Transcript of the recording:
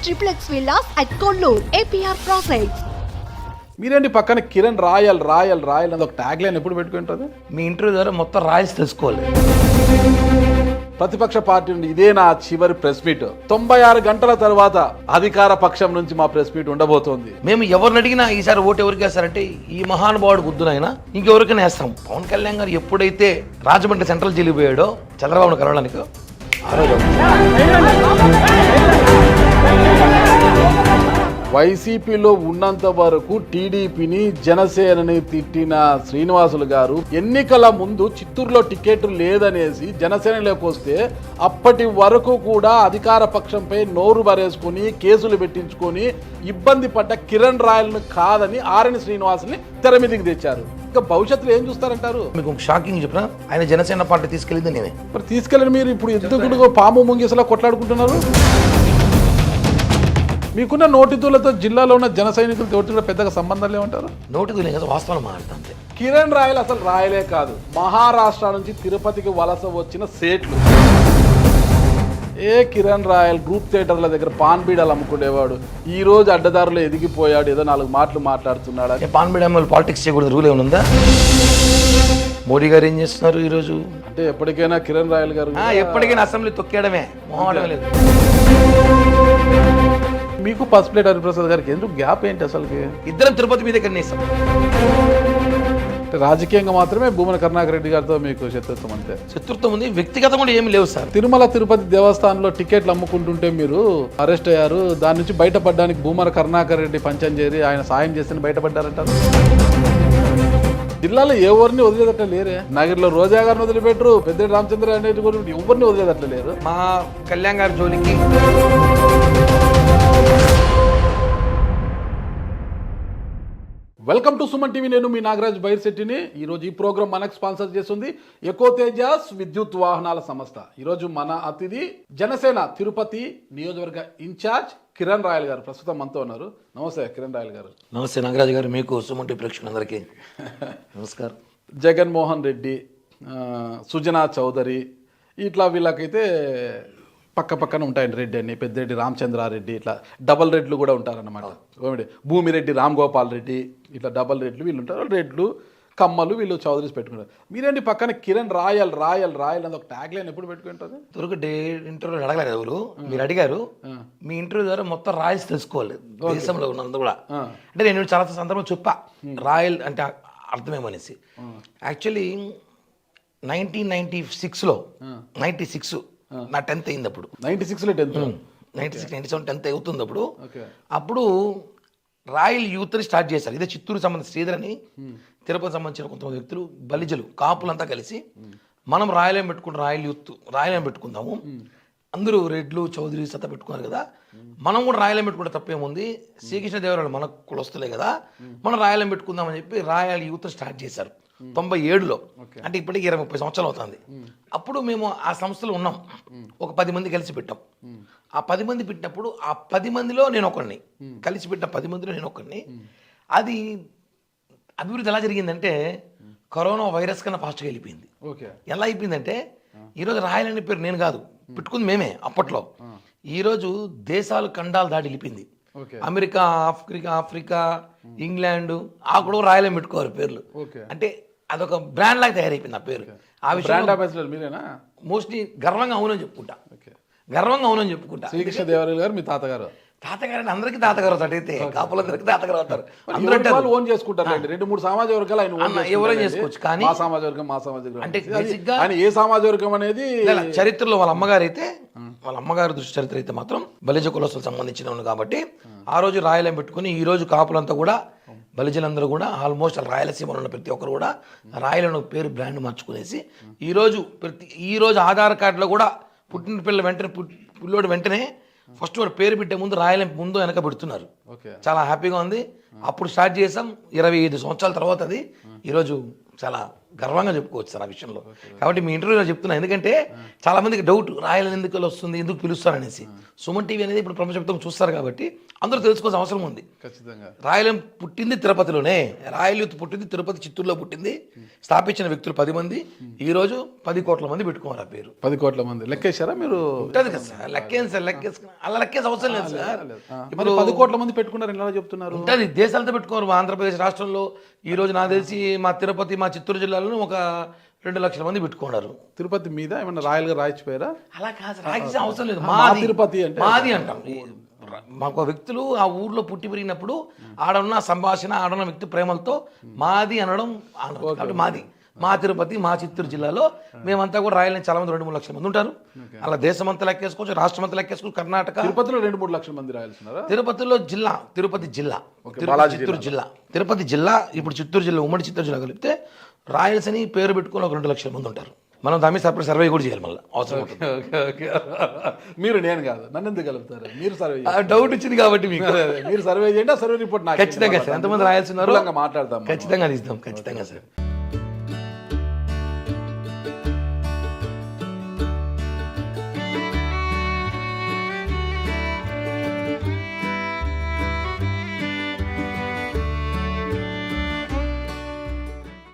triplex villas at Kollur, APR Projects. మీరేంటి పక్కన Kiran royal royal royal అని ఒక ట్యాగ్ లైన్ ఎప్పుడు పెట్టుకుంటుంది? మీ ఇంటర్వ్యూ ద్వారా మొత్తం రాయల్స్ తెలుసుకోవాలి. ప్రతిపక్ష పార్టీ నుండి ఇదే నా చివరి ప్రెస్ మీట్. 96 గంటల తర్వాత అధికార పక్షం నుంచి మా ప్రెస్ మీట్ ఉండబోతోంది. మేము ఎవరిని అడిగినా ఈసారి ఓటు ఎవరికి వేస్తారంటే ఈ మహానుభావుడు గుద్దునైనా ఇంకెవరికైనా వేస్తాం. పవన్ కళ్యాణ్ గారు ఎప్పుడైతే రాజమండ్రి సెంట్రల్ జైలు పోయాడో చంద్రబాబును కలవడానికి ఆ రోజు వైసీపీలో ఉన్నంత వరకు టీడీపీని జనసేనని తిట్టిన శ్రీనివాసులు గారు ఎన్నికల ముందు చిత్తూరులో టికెట్ లేదనేసి జనసేనలోకి వస్తే అప్పటి వరకు కూడా అధికార పక్షంపై నోరు బరేసుకుని కేసులు పెట్టించుకొని ఇబ్బంది పడ్డ కిరణ్ రాయల్ను కాదని ఆర్ఎన్ శ్రీనివాసుని తెర మీదకి తెచ్చారు. ఇంకా భవిష్యత్తులో ఏం చూస్తారంటారు? మీకు షాకింగ్ చెప్పిన ఆయన జనసేన పార్టీ తీసుకెళ్ళింది నేనే. మరి తీసుకెళ్ళని మీరు ఇప్పుడు ఎందుకు పాము ముంగిసలా కొట్లాడుకుంటున్నారు? మీకున్న నోటితులతో జిల్లాలో ఉన్న జన సైనికులతో కూడా పెద్దగా సంబంధాలు ఏమంటారు? నోటితులే కదా, వాస్తవం మాట్లాడుతుంది. కిరణ్ రాయల్ అసలు రాయలే కాదు, మహారాష్ట్ర నుంచి తిరుపతికి వలస వచ్చిన సేట్లు. కిరణ్ రాయల్ గ్రూప్ థియేటర్ల దగ్గర పాన్ బీడాలు అమ్ముకునేవాడు. ఈ రోజు అడ్డదారులు ఎదిగిపోయాడు, ఏదో 4 మాటలు మాట్లాడుతున్నాడు. పాన్ బీడా పాలిటిక్స్ చేయకూడదు రూల్ ఏమైనా ఉందా? మోడీ గారు ఏం చేస్తున్నారు ఈరోజు? అంటే ఎప్పటికైనా కిరణ్ రాయల్ గారు ఎప్పటికైనా అసెంబ్లీ తొక్కేయడమే, మొహమాటం లేదు. మీకు పసుపులేటి హరిప్రసాద్ గారికి ఎందుకు గ్యాప్ ఏంటి అసలుకి? ఇద్దరం తిరుపతి మీద కన్నేస్తాం. రాజకీయంగా మాత్రమే భూమన కరుణాకర్ రెడ్డి గారితో మీకు శత్రుత్వం అంతే? శత్రుత్వం ఉంది, వ్యక్తిగతం కూడా ఏమి లేవు సార్. తిరుమల తిరుపతి దేవస్థానంలో టికెట్లు అమ్ముకుంటుంటే మీరు అరెస్ట్ అయ్యారు. దాని నుంచి బయటపడడానికి భూమన కరుణాకర్ రెడ్డి పంచం చేరి ఆయన సాయం చేస్తే బయటపడ్డారంటారు. జిల్లాలో ఎవరిని వదిలేదట్ల లేరే. నగర్లో రోజా గారిని వదిలిపెట్టరు, పెద్ద రామచంద్ర అనేది కూడా ఎవరిని వదిలేదట్ల లేరు. మా కళ్యాణ్ గారి జోలికి వెల్కమ్ టు సుమన్ టీవీ. నేను మీ నాగరాజ్ బైర్శెట్టిని. ఈరోజు ఈ ప్రోగ్రామ్ మనకు స్పాన్సర్ చేస్తుంది ఎకో తేజాస్ విద్యుత్ వాహనాల సంస్థ. ఈరోజు మన అతిథి జనసేన తిరుపతి నియోజకవర్గ ఇన్ఛార్జ్ కిరణ్ రాయల్ గారు ప్రస్తుతం మనతో ఉన్నారు. నమస్తే కిరణ్ రాయల్ గారు. నమస్తే నాగరాజ్ గారు, మీకు సుమన్ టీవీ ప్రేక్షకులందరికీ నమస్కారం. జగన్మోహన్ రెడ్డి, సుజనా చౌదరి ఇట్లా వీళ్ళకైతే పక్క పక్కన ఉంటాయండి. రెడ్డి అని పెద్దిరెడ్డి రామచంద్రారెడ్డి, ఇట్లా డబల్ రెడ్లు కూడా ఉంటారన్నమాట. భూమిరెడ్డి రామ్ గోపాల్ రెడ్డి, ఇట్లా డబల్ రెడ్లు వీళ్ళు ఉంటారు. రెడ్లు కమ్మలు వీళ్ళు చౌదరీస్ పెట్టుకుంటారు. మీరేంటి పక్కన కిరణ్ రాయల్ రాయల్ రాయల్ అని ఒక ట్యాగ్ లైన్ ఎప్పుడు పెట్టుకుంటుంది? దొరకటే ఇంటర్వ్యూ అడగలేదు ఎవరు, మీరు అడిగారు. మీ ఇంటర్వ్యూ ద్వారా మొత్తం రాయల్స్ తెలుసుకోవాలి దేశంలో ఉన్నంత కూడా. అంటే నేను చాలా సందర్భం చెప్పా రాయల్ అంటే అర్థమేమనేసి. యాక్చువల్లీ 1996లో 96 నా 10th అయింది అప్పుడు. 96లో 10th, 96, 97, 10th అవుతుంది అప్పుడు. అప్పుడు రాయల్ యూత్ని స్టార్ట్ చేశారు. ఇదే చిత్తూరు సంబంధించిన శ్రీధర్ అని, తిరుపతి సంబంధించిన కొంతమంది వ్యక్తులు, బలిజలు, కాపులంతా కలిసి మనం రాయలేం పెట్టుకుంటాం, రాయల్ యూత్ రాయలేం పెట్టుకుందాము. అందరూ రెడ్లు చౌదరీస్ అంతా పెట్టుకున్నారు కదా, మనం కూడా రాయలేం పెట్టుకుంటే తప్పేముంది, శ్రీకృష్ణదేవరాయలు మన కులస్తులే కదా, మనం రాయలేం పెట్టుకుందామని చెప్పి రాయల్ యూత్ స్టార్ట్ చేశారు 97లో. అంటే ఇప్పటికి 20-30 సంవత్సరాలు అవుతుంది. అప్పుడు మేము ఆ సంస్థలో ఉన్నాం. ఒక 10 మంది కలిసి పెట్టాం. ఆ 10 మంది పెట్టినప్పుడు ఆ 10 మందిలో నేను ఒకరిని, కలిసి పెట్టిన 10 మందిలో నేను ఒకరిని. అది అభివృద్ధి ఎలా జరిగిందంటే కరోనా వైరస్ కన్నా ఫాస్ట్గా వెళ్ళిపోయింది. ఎలా అయిపోయిందంటే ఈరోజు రాయల్ అనే పేరు నేను కాదు పెట్టుకుంది, మేమే అప్పట్లో. ఈరోజు దేశాలు ఖండాలు దాటి వెళ్ళిపోయింది. అమెరికా, ఆఫ్రికా, ఇంగ్లాండ్ ఆ కూడా రాయలేం పెట్టుకోవాలి పేర్లు. అంటే అదొక బ్రాండ్ లాగా తయారైపోయింది ఆ పేరు. ఆ విషయం మోస్ట్లీ గర్వంగా అవునని చెప్పుకుంటా. శ్రీకృష్ణదేవరాయలు గారు మీ తాతగారు? తాతగారు అందరికీ తాతగారు అవుతాడు, అయితే కాపులందరికీ తాతగారు అవుతారు. అందరూ ఓన్ చేసుకుంటారు. 2-3 సామాజిక వర్గాలు ఆయన ఎవరైనా చేసుకోవచ్చు. కానీ మా సామాజిక వర్గం అంటే బేసిక్గా ఆయన ఏ సామాజిక వర్గం అనేది చరిత్రలో వాళ్ళ అమ్మగారి దృష్టి చరిత్ర అయితే మాత్రం బలిజ కులస్తులకు సంబంధించిన కాబట్టి ఆ రోజు రాయలేం పెట్టుకుని ఈ రోజు కాపులంతా కూడా బలిజలందరూ కూడా ఆల్మోస్ట్ రాయలసీమలో ఉన్న ప్రతి ఒక్కరు కూడా రాయలను పేరు బ్రాండ్ మార్చుకునేసి ఈ రోజు ఆధార్ కార్డులో కూడా పుట్టిన పిల్లోడు వెంటనే ఫస్ట్ వాడు పేరు పెట్టే ముందు రాయలేం ముందు వెనక పెడుతున్నారు. చాలా హ్యాపీగా ఉంది. అప్పుడు స్టార్ట్ చేసాం, 25 సంవత్సరాల తర్వాత అది ఈరోజు చాలా గర్వంగా చెప్పుకోవచ్చు సార్ ఆ విషయంలో. కాబట్టి మీ ఇంటర్వ్యూలో చెప్తున్నా, ఎందుకంటే చాలా మందికి డౌట్ రాయల్ ఎందుకు వస్తుంది, ఎందుకు పిలుస్తారనేసి. సుమన్ టీవీ అనేది ఇప్పుడు ప్రపంచవ్యాప్తంగా చూస్తారు కాబట్టి అందరూ తెలుసుకోవాల్సిన అవసరం ఉంది. ఖచ్చితంగా రాయల్ పుట్టింది తిరుపతిలోనే, రాయల్ యూత్ పుట్టింది తిరుపతి చిత్తూరులో పుట్టింది. స్థాపించిన వ్యక్తులు 10 మంది, ఈ రోజు 10 కోట్ల మంది పెట్టుకున్నారు ఆ పేరు. 10 కోట్ల మంది లెక్కేశారా మీరు? ఉంటుంది కదా సార్, లెక్కేసి సార్, అలా లెక్కేసి అవసరం లేదు సార్. ఇప్పుడు 10 కోట్ల మంది పెట్టుకున్నారు ఎలా చెప్తున్నారు? ఉంటుంది, దేశాలతో పెట్టుకున్నారు. మా ఆంధ్రప్రదేశ్ రాష్ట్రంలో ఈ రోజు నాకు తెలిసి మా తిరుపతి, మా చిత్తూరు జిల్లాలో ఒక 2 లక్షల మంది పెట్టుకున్నారు. తిరుపతి మీద ఏమన్నా రాయల్ గా రాయించిపోయారా? అలా కాదు, రాయాల్సిన అవసరం లేదు. మా తిరుపతి అంటే మాది అంటాం. మాకు వ్యక్తులు ఆ ఊర్లో పుట్టి పెరిగినప్పుడు ఆడన్న సంభాషణ, ఆడన్న వ్యక్తి ప్రేమలతో మాది అనడం కాబట్టి మాది. మా తిరుపతి, మా చిత్తూరు జిల్లాలో మేమంతా కూడా రాయలని చాలా మంది 2-3 లక్షల మంది ఉంటారు. అలా దేశమంతా లెక్కేసుకోవచ్చు, రాష్ట్రమంతా లెక్కేసుకోవచ్చు. కర్ణాటక, తిరుపతిలో 2-3 లక్షల మంది రాయాల్సినారా? తిరుపతిలో జిల్లా, తిరుపతి జిల్లా, చిత్తూరు జిల్లా, తిరుపతి జిల్లా, ఇప్పుడు చిత్తూరు జిల్లా, ఉమ్మడి చిత్తూరు జిల్లా కలిపితే రాయల్స్ అని పేరు పెట్టుకుని ఒక 2 లక్షల మంది ఉంటారు. మనం దాని మీద సర్వే కూడా చేయాలి మళ్ళీ అవసరం ఉంటుంది. మీరు, నేను కాదు, నన్ను ఎందుకు కలుపుతారు? మీరు సర్వే డౌట్ వచ్చింది కాబట్టి మీకు. మీరు సర్వే చేయండి, ఆ సర్వే రిపోర్ట్ నాకు ఖచ్చితంగా సార్, ఎంతమంది రాయాల్సి ఉన్నారో మాట్లాడతాం, ఖచ్చితంగా తీస్తాం, ఖచ్చితంగా సార్.